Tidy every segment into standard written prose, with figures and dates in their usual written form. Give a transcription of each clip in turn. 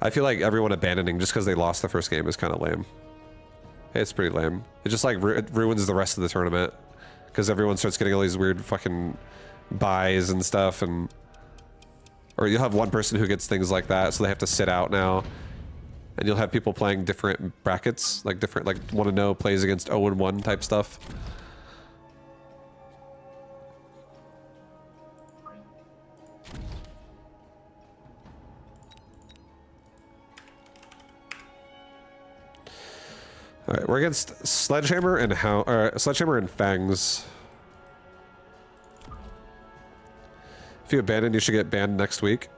I feel like everyone abandoning just because they lost the first game is kind of lame. It's pretty lame. It just like it ruins the rest of the tournament because everyone starts getting all these weird fucking buys and stuff, and or you'll have one person who gets things like that, so they have to sit out now, and you'll have people playing different brackets, like different, like want to know plays against 0-1 type stuff. All right, we're against Sledgehammer and Hound, Sledgehammer and Fangs. If you abandon, you should get banned next week.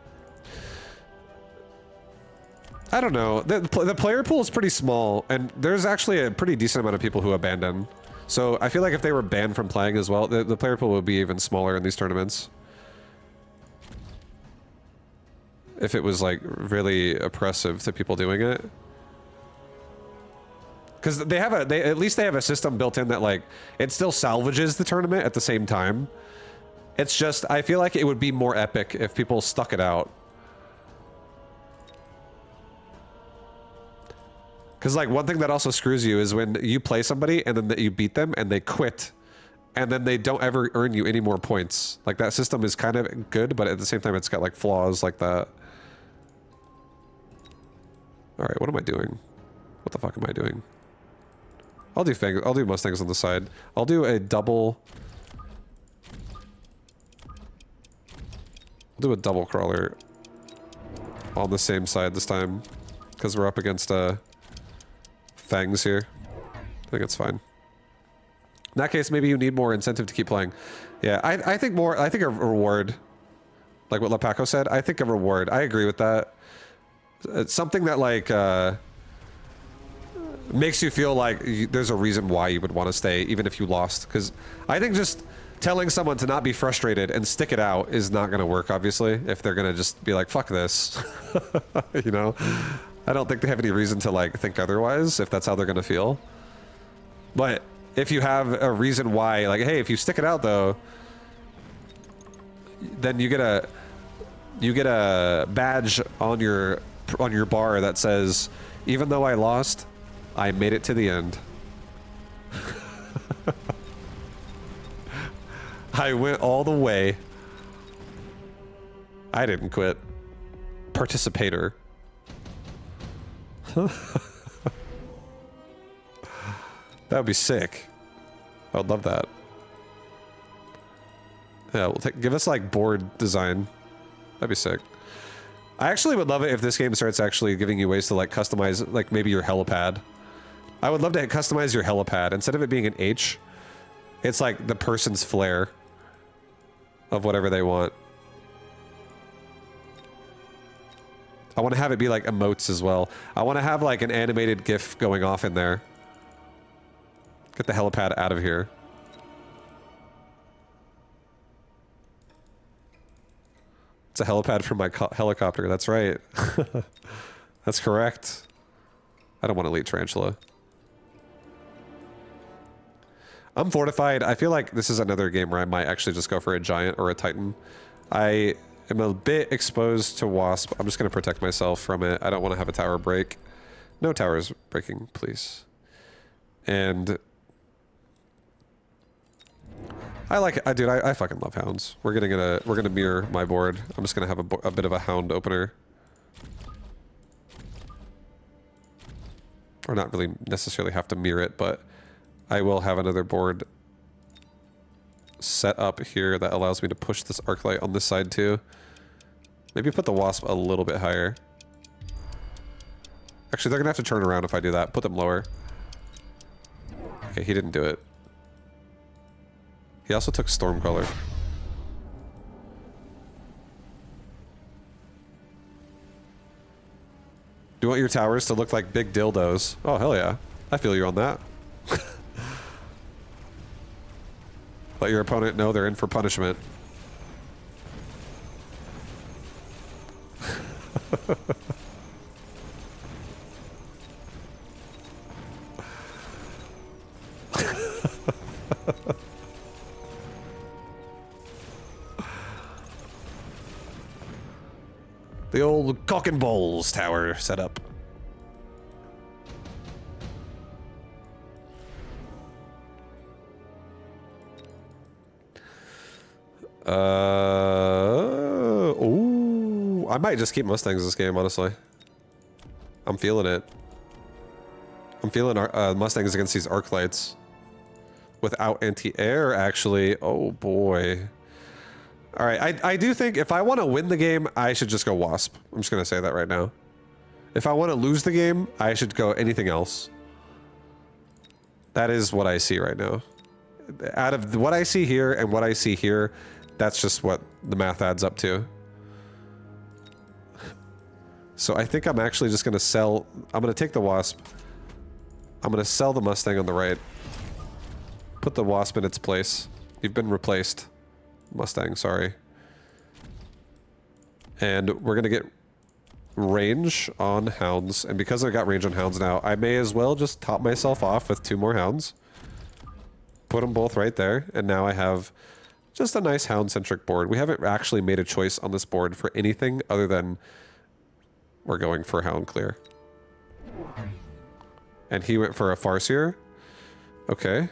I don't know. The player pool is pretty small, and there's actually a pretty decent amount of people who abandon. So I feel like if they were banned from playing as well, the player pool would be even smaller in these tournaments. If it was like really oppressive to people doing it. Because they have at least they have a system built in that like it still salvages the tournament at the same time. It's just I feel like it would be more epic if people stuck it out. Because like one thing that also screws you is when you play somebody and then you beat them and they quit, and then they don't ever earn you any more points. Like that system is kind of good, but at the same time it's got like flaws like that. All right, what am I doing? What the fuck am I doing? I'll do most things on the side. I'll do a double. I'll do a double crawler on the same side this time, because we're up against Fangs here. I think it's fine. In that case, maybe you need more incentive to keep playing. Yeah, I think more. I think a reward, like what Lepaco said. I think a reward. I agree with that. It's something that like. Makes you feel like there's a reason why you would want to stay, even if you lost. Because I think just telling someone to not be frustrated and stick it out is not going to work, obviously, if they're going to just be like, fuck this. You know? I don't think they have any reason to, like, think otherwise, if that's how they're going to feel. But if you have a reason why, like, hey, if you stick it out, though, then you get a badge on your bar that says, even though I lost, I made it to the end. I went all the way. I didn't quit. Participator. That would be sick. I would love that. Yeah, we'll give us like board design. That'd be sick. I actually would love it if this game starts actually giving you ways to like customize like maybe your helipad. I would love to customize your helipad. Instead of it being an H, it's like the person's flair of whatever they want. I want to have it be like emotes as well. I want to have like an animated GIF going off in there. Get the helipad out of here. It's a helipad from my helicopter. That's right. That's correct. I don't want Elite Tarantula. I'm fortified. I feel like this is another game where I might actually just go for a giant or a titan. I am a bit exposed to wasp. I'm just going to protect myself from it. I don't want to have a tower break. No towers breaking, please. And I like it. Dude, I fucking love hounds. We're gonna mirror my board. I'm just gonna have a bit of a hound opener. Or not really necessarily have to mirror it, but I will have another board set up here that allows me to push this arc light on this side too. Maybe put the wasp a little bit higher. Actually, they're gonna have to turn around if I do that. Put them lower. Okay, he didn't do it. He also took Stormcaller. Do you want your towers to look like big dildos? Oh, hell yeah. I feel you on that. Let your opponent know they're in for punishment. The old cock and balls tower set up. Oh, I might just keep Mustangs this game, honestly. I'm feeling it. I'm feeling Mustangs against these arc lights. Without anti-air, actually. Oh, boy. All right, I do think if I want to win the game, I should just go Wasp. I'm just going to say that right now. If I want to lose the game, I should go anything else. That is what I see right now. Out of what I see here and what I see here, that's just what the math adds up to. So I think I'm actually just going to sell... I'm going to take the Wasp. I'm going to sell the Mustang on the right. Put the Wasp in its place. You've been replaced. Mustang, sorry. And we're going to get range on Hounds. And because I got range on Hounds now, I may as well just top myself off with 2 more Hounds. Put them both right there. And now I have just a nice Hound-centric board. We haven't actually made a choice on this board for anything other than we're going for Hound clear. And he went for a Farseer. Okay.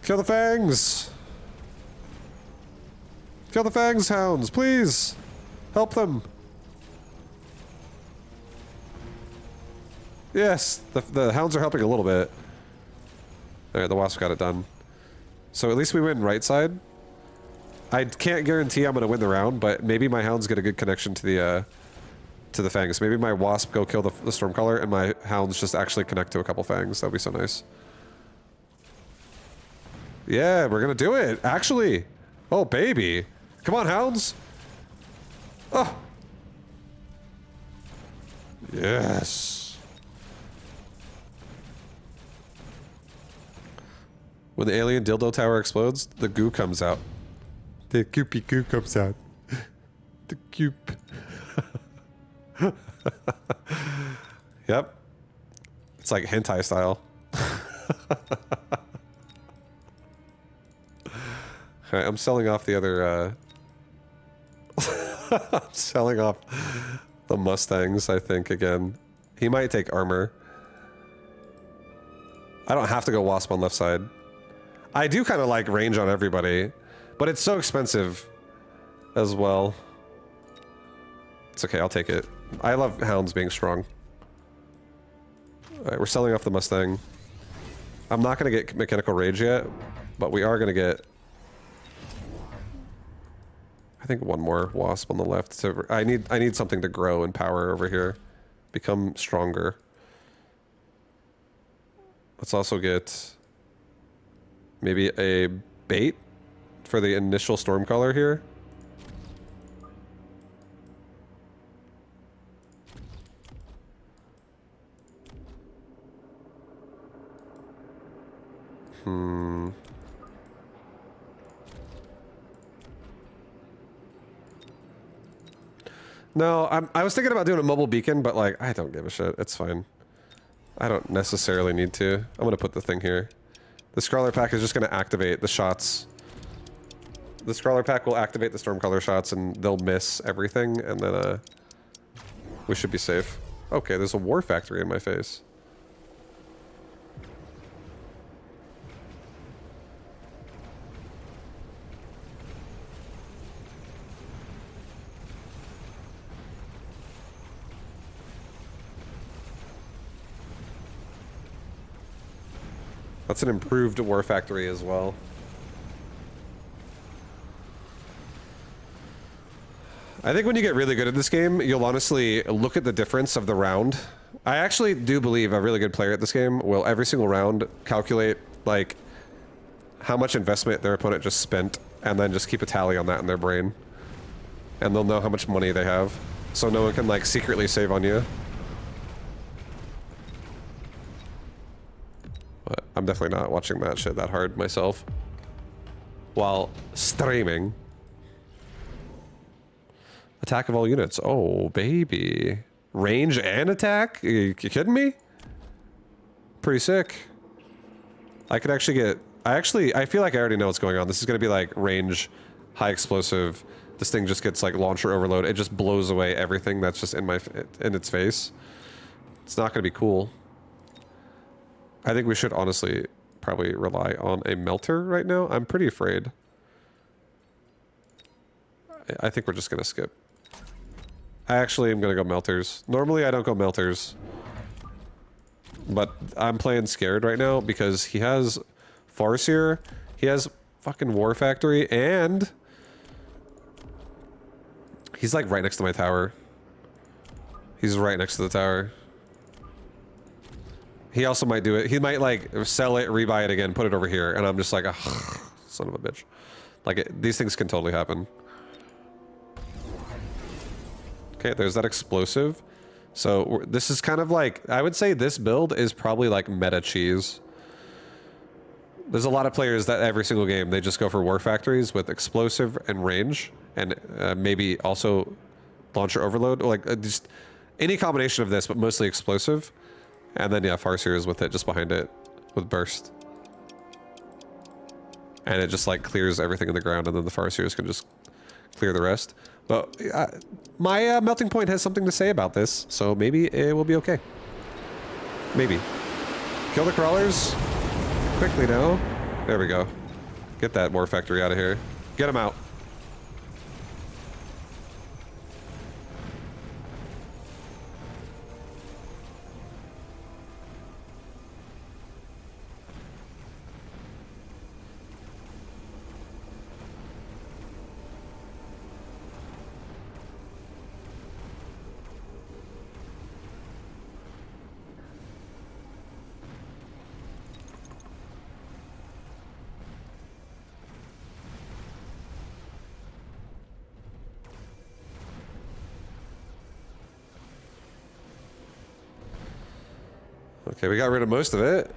Kill the Fangs! Kill the Fangs, Hounds, please! Help them! Yes, the Hounds are helping a little bit. Alright, the Wasp got it done. So at least we win right side. I can't guarantee I'm gonna win the round, but maybe my Hounds get a good connection to the Fangs. Maybe my Wasp go kill the Stormcaller and my Hounds just actually connect to a couple Fangs. That'd be so nice. Yeah, we're gonna do it, actually. Oh, baby. Come on, Hounds. Oh. Yes. When the alien dildo tower explodes, the goo comes out. The goopy goo comes out. The goop. Yep. It's like hentai style. Alright, I'm selling off the other, I'm selling off the Mustangs, I think, again. He might take armor. I don't have to go Wasp on left side. I do kind of like range on everybody, but it's so expensive as well. It's okay, I'll take it. I love Hounds being strong. Alright, we're selling off the Mustang. I'm not going to get Mechanical Rage yet, but we are going to get... I think one more Wasp on the left. So I need something to grow in power over here. Become stronger. Let's also get maybe a bait for the initial Stormcaller here. No, I was thinking about doing a mobile beacon, but like, I don't give a shit. It's fine. I don't necessarily need to. I'm gonna put the thing here. The Scrawler Pack is just gonna activate the shots. The Scrawler Pack will activate the Stormcaller shots and they'll miss everything, and then we should be safe. Okay, there's a WarFactory in my face. That's an improved WarFactory as well. I think when you get really good at this game, you'll honestly look at the difference of the round. I actually do believe a really good player at this game will every single round calculate like how much investment their opponent just spent and then just keep a tally on that in their brain. And they'll know how much money they have. So no one can like secretly save on you. But I'm definitely not watching that shit that hard myself. while streaming. Attack of all units. Oh, baby. Range and attack? You kidding me? Pretty sick. I could actually get... I feel like I already know what's going on. This is going to be like range, high explosive. This thing just gets like launcher overload. It just blows away everything that's just in its face. It's not going to be cool. I think we should honestly probably rely on a melter right now. I'm pretty afraid. I think we're just going to skip. I actually am going to go melters. Normally I don't go melters. But I'm playing scared right now because he has Farseer, he has fucking WarFactory, and he's like right next to my tower. He's right next to the tower. He also might do it. He might like sell it, rebuy it again, put it over here, and I'm just like, son of a bitch. Like these things can totally happen. Okay, there's that explosive. So this is kind of like, I would say this build is probably like meta cheese. There's a lot of players that every single game, they just go for WarFactories with explosive and range, and maybe also launcher overload, or like just any combination of this, but mostly explosive. And then yeah, Farseer is with it, just behind it, with burst. And it just like clears everything in the ground, and then the Farseers can just clear the rest. But my melting point has something to say about this, so maybe it will be okay. Maybe. Kill the crawlers. Quickly now. There we go. Get that WarFactory out of here. Get him out. Okay, we got rid of most of it.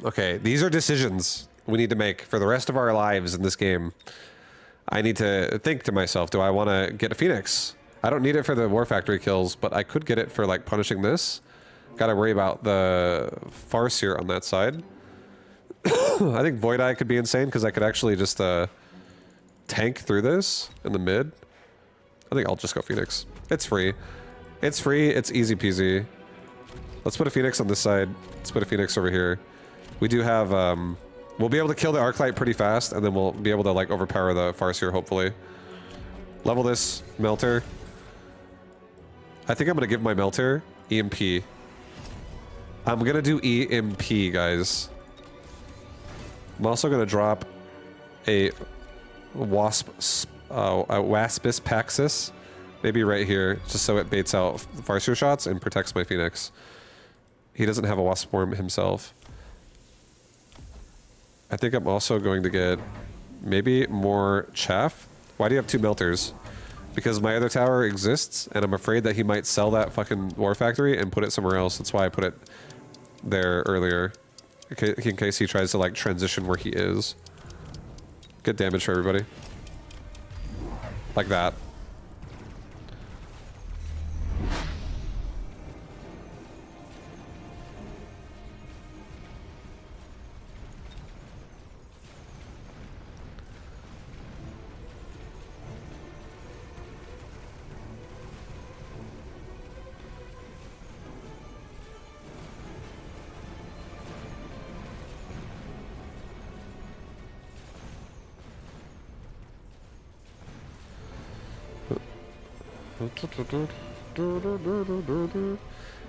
Okay, these are decisions we need to make for the rest of our lives in this game. I need to think to myself, do I want to get a Phoenix? I don't need it for the WarFactory kills, but I could get it for like punishing this. Gotta worry about the Farseer on that side. I think Void Eye could be insane because I could actually just tank through this in the mid. I think I'll just go Phoenix. It's free. It's free, it's easy peasy. Let's put a Phoenix on this side. Let's put a Phoenix over here. We do have, we'll be able to kill the Arclight pretty fast, and then we'll be able to like overpower the Farseer, hopefully. Level this Melter. I think I'm gonna give my Melter EMP. I'm gonna do EMP, guys. I'm also gonna drop a Waspis Paxis, maybe right here, just so it baits out Farseer shots and protects my Phoenix. He doesn't have a Wasp Form himself. I think I'm also going to get maybe more Chaff. Why do you have two Melters? Because my other tower exists, and I'm afraid that he might sell that fucking WarFactory and put it somewhere else. That's why I put it there earlier. In case he tries to like transition where he is. Get damage for everybody. Like that.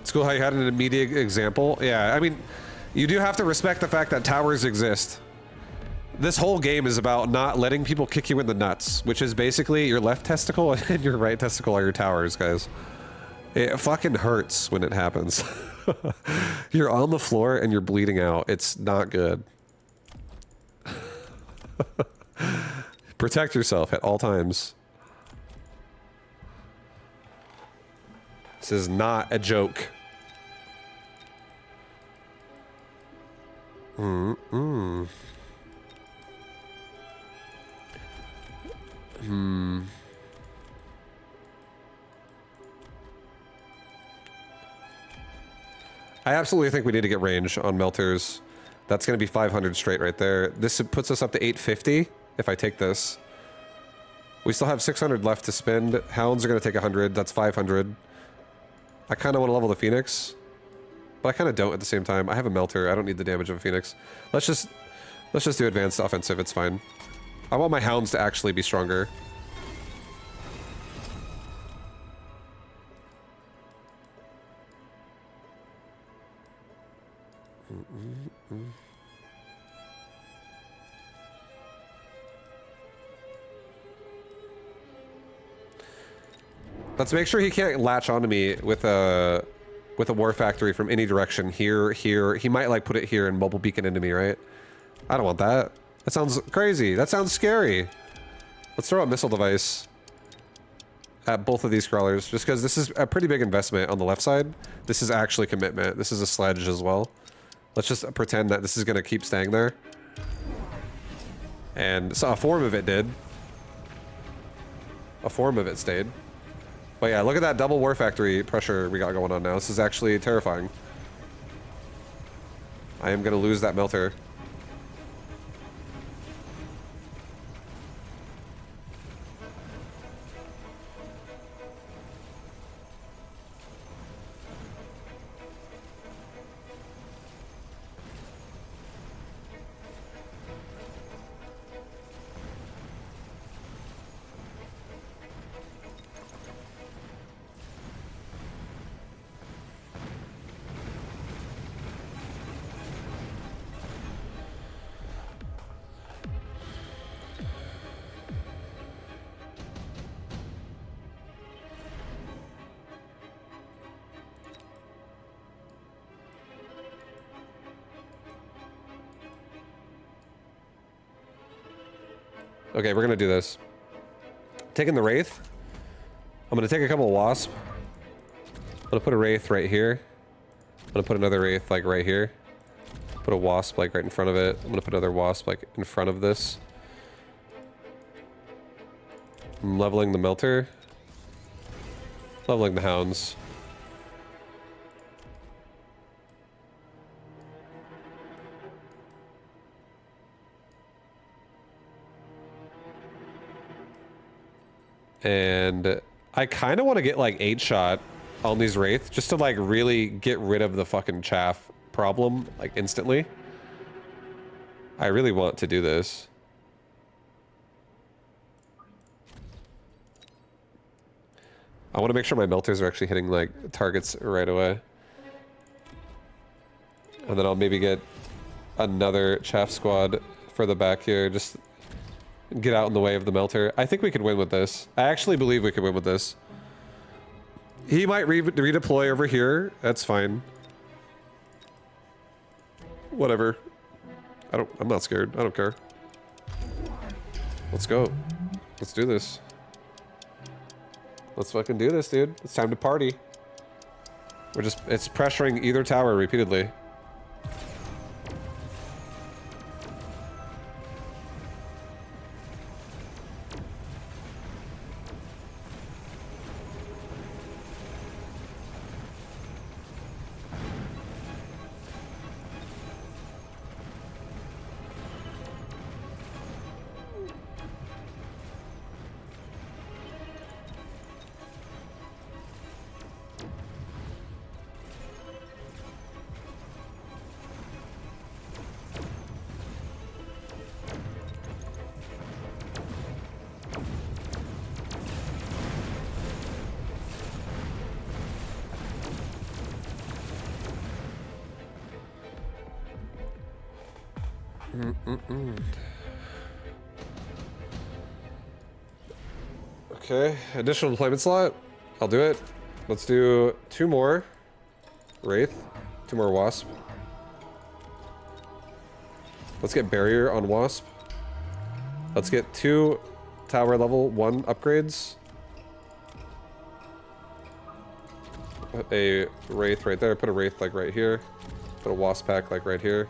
It's cool how you had an immediate example. Yeah, I mean, you do have to respect the fact that towers exist. This whole game is about not letting people kick you in the nuts, which is basically your left testicle and your right testicle are your towers, guys. It fucking hurts when it happens. You're on the floor and you're bleeding out. It's not good. Protect yourself at all times. This is not a joke. I absolutely think we need to get range on melters. That's going to be 500 straight right there. This puts us up to 850 if I take this. We still have 600 left to spend. Hounds are going to take 100. That's 500. I kind of want to level the Phoenix, but I kind of don't at the same time. I have a melter. I don't need the damage of a Phoenix. Let's just do advanced offensive. It's fine. I want my Hounds to actually be stronger. Let's make sure he can't latch onto me with a WarFactory from any direction. Here. He might like put it here and mobile beacon into me, right? I don't want that. That sounds crazy. That sounds scary. Let's throw a missile device at both of these crawlers, just because this is a pretty big investment on the left side. This is actually commitment. This is a sledge as well. Let's just pretend that this is going to keep staying there. And so a form of it did. A form of it stayed. But yeah, look at that double WarFactory pressure we got going on now. This is actually terrifying. I am going to lose that melter. Okay, we're gonna do this. Taking the Wraith. I'm gonna take a couple of Wasp. I'm gonna put a Wraith right here. I'm gonna put another Wraith like right here. Put a Wasp like right in front of it. I'm gonna put another Wasp like in front of this. I'm leveling the Melter. Leveling the Hounds. And I kind of want to get like 8-shot on these Wraith just to like really get rid of the fucking chaff problem like instantly. I really want to do this. I want to make sure my melters are actually hitting like targets right away. And then I'll maybe get another chaff squad for the back here. Just get out in the way of the melter. I think we could win with this. I actually believe we could win with this. He might redeploy over here. That's fine. Whatever. I'm not scared. I don't care. Let's go. Let's do this. Let's fucking do this, dude. It's time to party. It's pressuring either tower repeatedly. Okay, additional deployment slot. I'll do it. Let's do 2 more. Wraith. 2 more Wasp. Let's get Barrier on Wasp. Let's get 2 tower level 1 upgrades. Put a Wraith right there. Put a Wraith like right here. Put a Wasp pack like right here.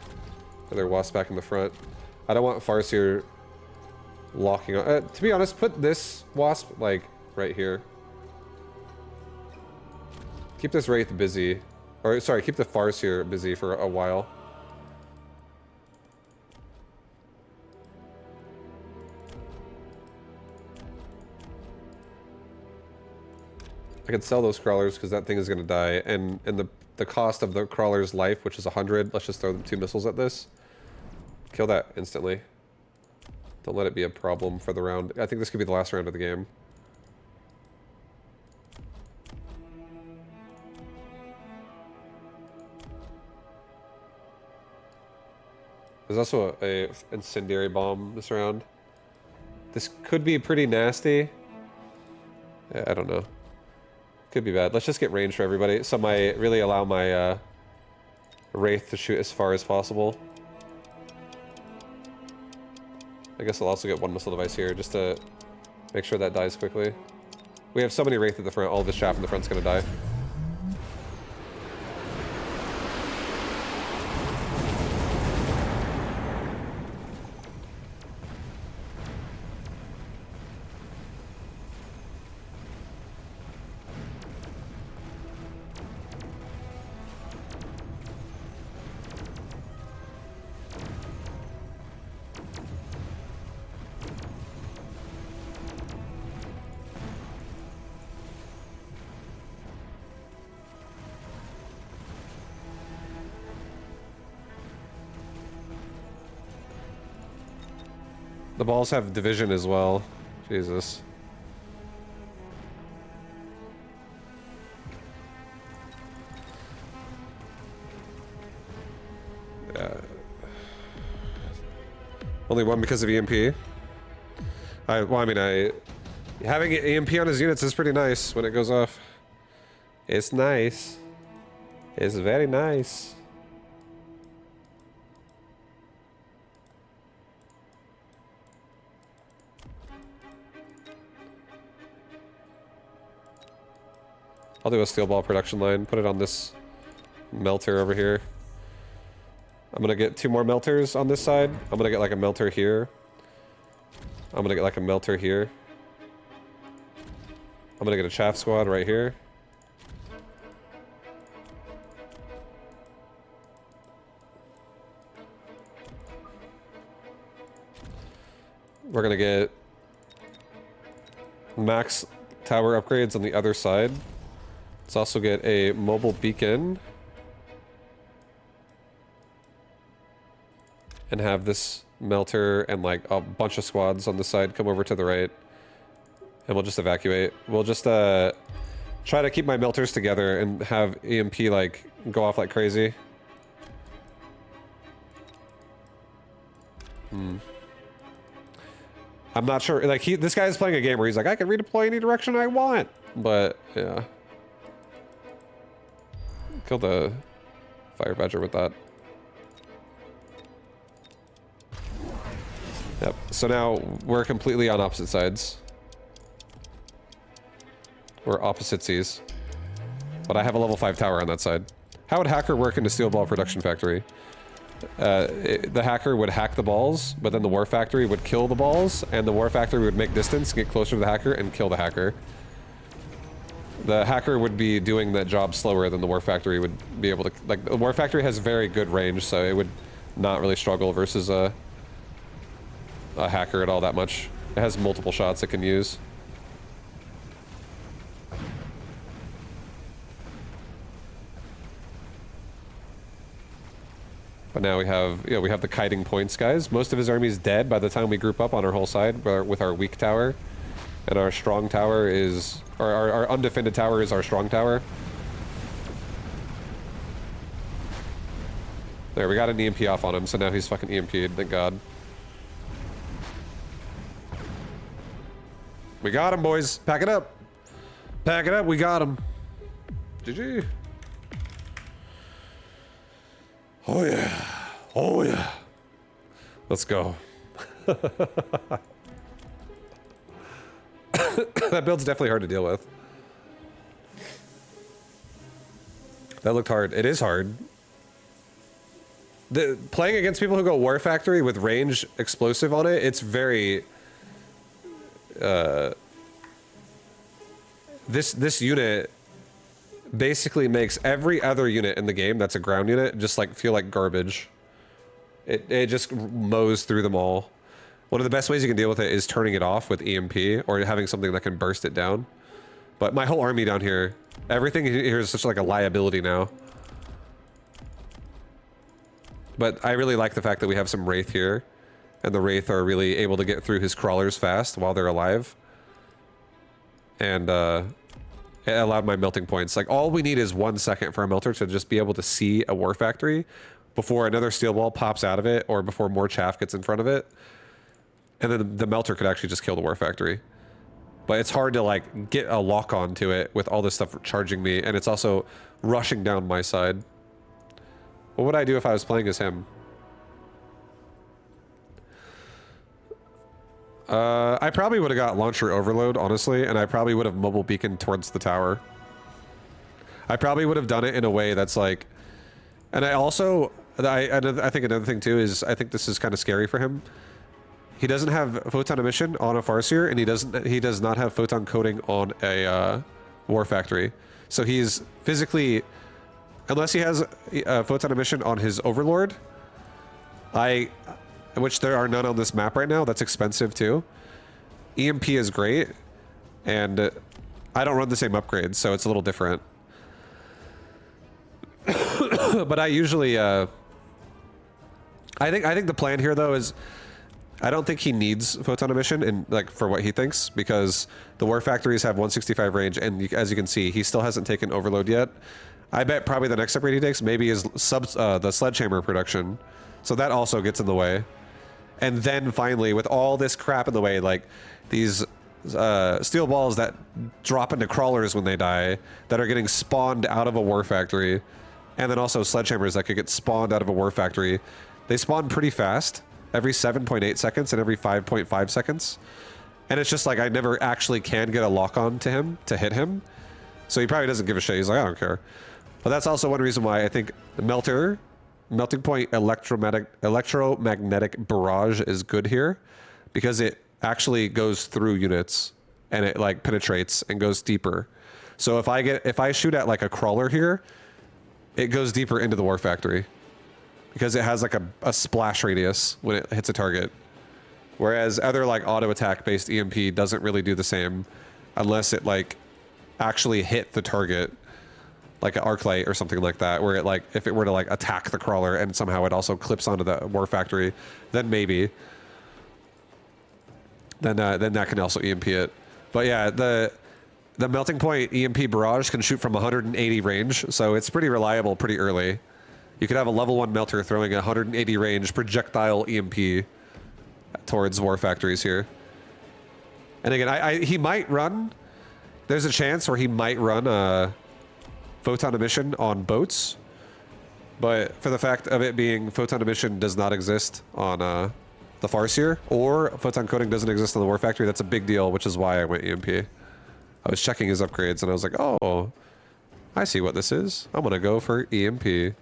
Another Wasp pack in the front. I don't want Farseer locking on. To be honest, put this Wasp like right here. Keep this Wraith busy. Or sorry, keep the Farseer busy for a while. I can sell those crawlers because that thing is going to die, and the cost of the crawler's life, which is 100, let's just throw them 2 missiles at this. Kill that instantly. Don't let it be a problem for the round. I think this could be the last round of the game. There's also a incendiary bomb this round. This could be pretty nasty. Yeah, I don't know. Could be bad. Let's just get range for everybody. So really allow my Wraith to shoot as far as possible. I guess I'll also get 1 missile device here just to make sure that dies quickly. We have so many Wraith at the front, all this chaff in the front's gonna die. The balls have division as well. Jesus. Only 1 because of EMP. Having EMP on his units is pretty nice when it goes off. It's nice. It's very nice. I'll do a steel ball production line, put it on this melter over here. I'm gonna get 2 more melters on this side. I'm gonna get like a melter here. I'm gonna get like a melter here. I'm gonna get a chaff squad right here. We're gonna get max tower upgrades on the other side. Let's also get a mobile beacon. And have this melter and like a bunch of squads on the side come over to the right. And we'll just evacuate. We'll just try to keep my melters together and have EMP like go off like crazy. I'm not sure, like this guy is playing a game where he's like, I can redeploy any direction I want. But yeah. Kill the fire badger with that. Yep, so now we're completely on opposite sides. We're oppositsies. But I have a level 5 tower on that side. How would hacker work in the steel ball production factory? The hacker would hack the balls, but then the WarFactory would kill the balls, and the WarFactory would make distance, get closer to the hacker, and kill the hacker. The hacker would be doing that job slower than the WarFactory would be able to... Like, the WarFactory has very good range, so it would not really struggle versus a hacker at all that much. It has multiple shots it can use. But now we have, you know, we have the kiting points guys. Most of his army's dead by the time we group up on our whole side with our weak tower. And our strong tower is, or our undefended tower is our strong tower. There, we got an EMP off on him, so now he's fucking EMP'd, thank God. We got him, boys. Pack it up. Pack it up, we got him. GG. Oh yeah. Oh yeah. Let's go. That build's definitely hard to deal with. That looked hard. It is hard. Playing against people who go WarFactory with range explosive on it, it's very... This unit basically makes every other unit in the game that's a ground unit just like feel like garbage. It just mows through them all. One of the best ways you can deal with it is turning it off with EMP or having something that can burst it down. But my whole army down here, everything here is such like a liability now. But I really like the fact that we have some Wraith here, and the Wraith are really able to get through his crawlers fast while they're alive. And it allowed my melting points. Like, all we need is 1 second for a melter to just be able to see a WarFactory before another steel ball pops out of it or before more chaff gets in front of it. And then the melter could actually just kill the WarFactory. But it's hard to, like, get a lock on to it with all this stuff charging me, and it's also rushing down my side. What would I do if I was playing as him? I probably would have got launcher overload, honestly, and I probably would have mobile beaconed towards the tower. I probably would have done it in a way that's like... And I also... I think another thing, too, is I think this is kind of scary for him. He doesn't have photon emission on a Farseer, and he does not have photon coating on a WarFactory. So he's physically... Unless he has photon emission on his Overlord, which there are none on this map right now. That's expensive too. EMP is great, and I don't run the same upgrades, so it's a little different. But I usually, I think the plan here though is, I don't think he needs photon emission in like for what he thinks, because the WarFactories have 165 range, and as you can see, he still hasn't taken Overload yet. I bet probably the next upgrade he takes maybe is the sledgehammer production. So that also gets in the way. And then finally, with all this crap in the way, like these steel balls that drop into crawlers when they die, that are getting spawned out of a WarFactory, and then also sledgehammers that could get spawned out of a WarFactory. They spawn pretty fast, every 7.8 seconds and every 5.5 seconds. And it's just like I never actually can get a lock on to him to hit him. So he probably doesn't give a shit. He's like, I don't care. But that's also one reason why I think the melting point electromagnetic barrage is good here, because it actually goes through units and it like penetrates and goes deeper. So if I shoot at like a crawler here, it goes deeper into the WarFactory because it has like a splash radius when it hits a target. Whereas other like auto attack based EMP doesn't really do the same unless it like actually hit the target, like an arc light or something like that, where it like, if it were to like attack the crawler and somehow it also clips onto the WarFactory, then maybe. Then that can also EMP it. But yeah, the melting point EMP barrage can shoot from 180 range, so it's pretty reliable pretty early. You could have a level 1 melter throwing a 180 range projectile EMP towards WarFactories here. And again, he might run... There's a chance where he might run photon emission on boats, but for the fact of it being photon emission does not exist on the Farseer, or photon coating doesn't exist on the WarFactory, that's a big deal, which is why I went EMP. I was checking his upgrades and I was like, oh, I see what this is. I'm gonna go for EMP.